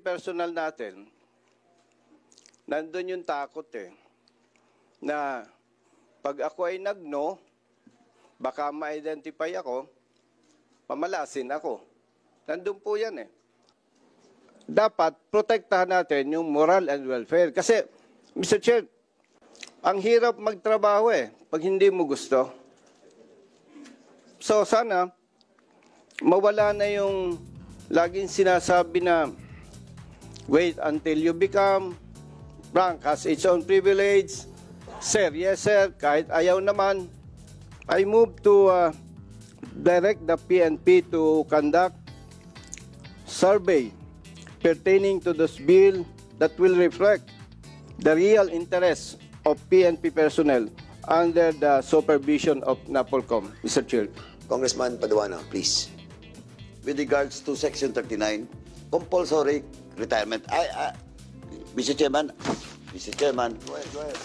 personnel natin, nandun yung takot na pag ako ay nag-no, baka ma-identify ako, pamalasin ako. Nandun po yan Dapat protektahan natin yung moral and welfare. Kasi, Mr. Chair, ang hirap magtrabaho pag hindi mo gusto. So sana, mawala na yung laging sinasabi na wait until you become, rank has its own privilege. Sir, yes sir, kahit ayaw naman. I move to direct the PNP to conduct survey pertaining to this bill that will reflect the real interest of PNP personnel under the supervision of NAPOLCOM. Mr. Chair. Congressman Paduano, please. With regards to Section 39, compulsory retirement. Mr. Chairman, Go ahead.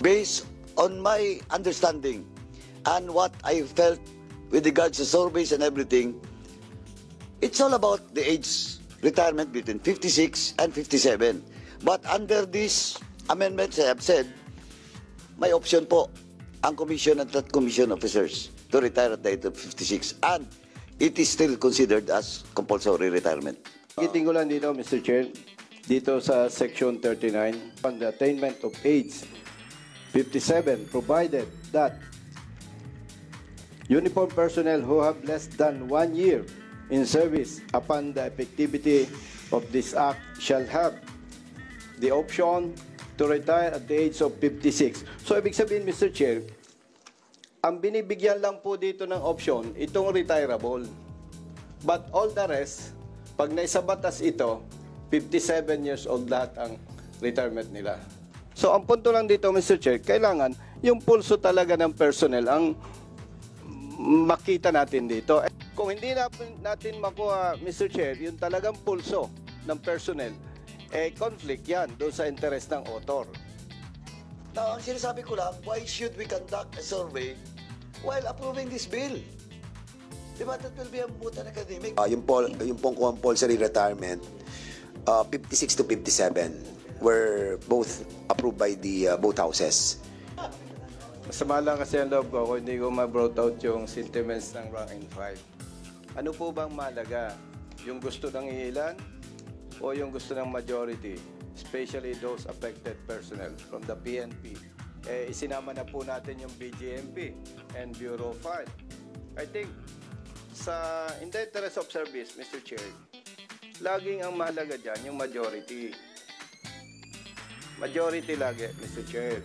based on my understanding and what I felt with regards to surveys and everything, it's all about the age retirement between 56 and 57. But under these amendments, I have said, may option po ang commission at that commission officers to retire at the age of 56. And it is still considered as compulsory retirement. Giting ko lang dito, Mr. Chair, dito sa Section 39, on the attainment of age 57, provided that uniform personnel who have less than 1 year in service upon the effectivity of this act shall have the option to retire at the age of 56. So, ibig sabihin, Mr. Chair, ang binibigyan lang po dito ng option, itong retirable. But all the rest, pag naisabatas ito, 57 years old lahat ang retirement nila. So, ang punto lang dito, Mr. Chair, kailangan yung pulso talaga ng personnel ang makita natin dito. Kung hindi natin makuha, Mr. Chair, yung talagang pulso ng personnel, conflict yan doon sa interest ng author. Now, ang sinasabi ko lang, why should we conduct a survey while approving this bill? Diba, that will be a moot and academic. Yung pong compulsory retirement, 56 to 57 were both approved by the both houses. Masama lang kasi ang loob ko kung hindi ko ma-brought out yung sentiments ng rank and file. Ano po bang mahalaga? Yung gusto ng ilan o yung gusto ng majority? Especially those affected personnel from the PNP. Isinama na po natin yung BGMP and Bureau of Fire. I think, in the interest of service, Mr. Chair, laging ang mahalaga dyan yung majority. Majority lagi, Mr. Chair.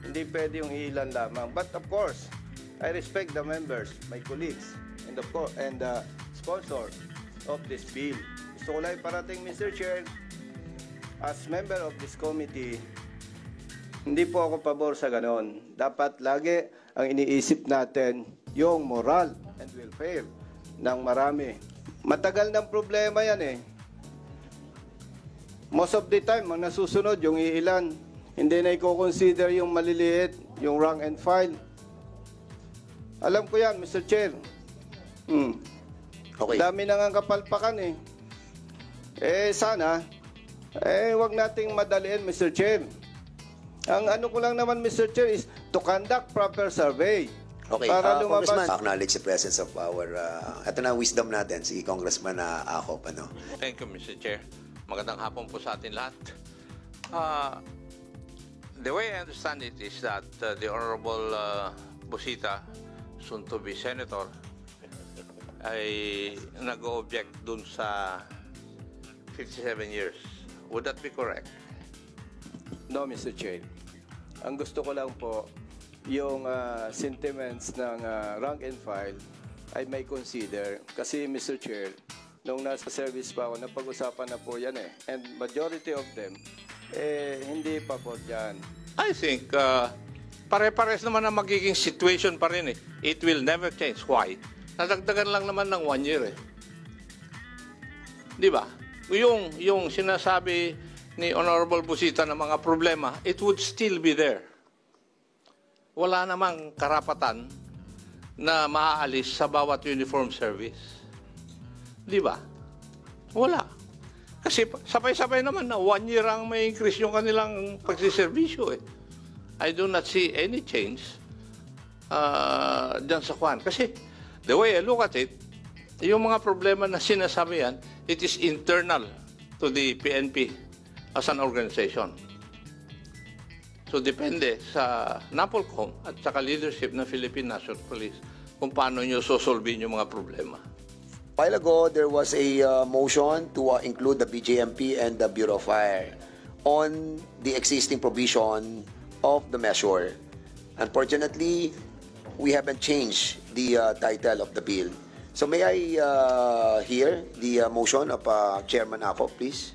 Hindi pwede yung ilan lamang. But of course, I respect the members, my colleagues, and the sponsor of this bill. Gusto ko lang parating, Mr. Chair, as member of this committee, hindi po ako pabor sa ganon. Dapat lagi ang iniisip natin yung moral and welfare ng marami. Matagal ng problema yan Most of the time, ang nasusunod yung iilan. Hindi na i-consider yung maliliit, yung rank and file. Alam ko yan, Mr. Chair. Okay. Dami nang ang kapalpakan sana, wag nating madaliin, Mr. Chair. Ang ano ko lang naman, Mr. Chair, is to conduct proper survey. Okay, para lumabas. Congressman, acknowledge the presence of our, ito na wisdom natin, si Congressman Akop. Thank you, Mr. Chair. Magandang hapon po sa atin lahat. The way I understand it is that the Honorable Busita, soon to be Senator, ay nag-object dun sa 57 years. Would that be correct? No, Mr. Chair. Ang gusto ko lang po, yung sentiments ng rank and file ay may consider. Kasi, Mr. Chair, nung nasa service pa ako, napag-usapan na po yan And majority of them, hindi pa po dyan. I think pare-pares naman ang magiging situation pa rin It will never change. Why? Nadagdagan lang naman ng 1 year Di ba? Yung sinasabi ni Honorable Busita ng mga problema, it would still be there. Wala namang karapatan na maaalis sa bawat uniform service. Di ba? Wala. Kasi sabay-sabay naman na 1 year ang may increase yung kanilang pagsiservisyo eh. I do not see any change dyan sa kwan. Kasi the way I look at it, yung mga problema na sinasabi yan, it is internal to the PNP as an organization. So depende sa NAPOLCOM at saka leadership ng Philippine National Police kung paano nyo sosolvin yung mga problema. A while ago, there was a motion to include the BJMP and the Bureau of Fire on the existing provision of the measure. Unfortunately, we haven't changed the title of the bill. So may I hear the motion of Chairman Ako, please?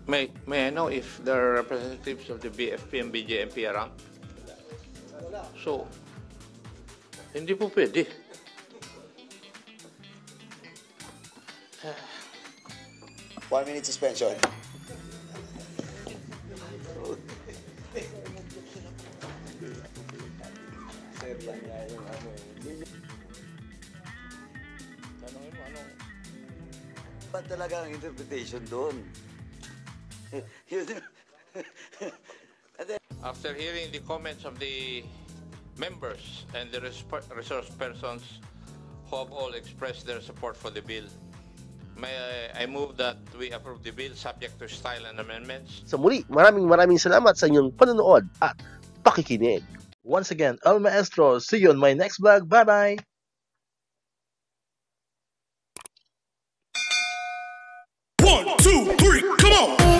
May I know if there are representatives of the BFP and BJMP around? So, hindi po pwede. 1 minute suspension. Ba talaga ang interpretation doon? After hearing the comments of the members and the resource persons who have all expressed their support for the bill, may I move that we approve the bill subject to style and amendments. Sa muli, maraming salamat sa inyong panonood at pakikinig. Once again, El Maestro, see you on my next vlog. Bye-bye! 1, 2, 3, come on!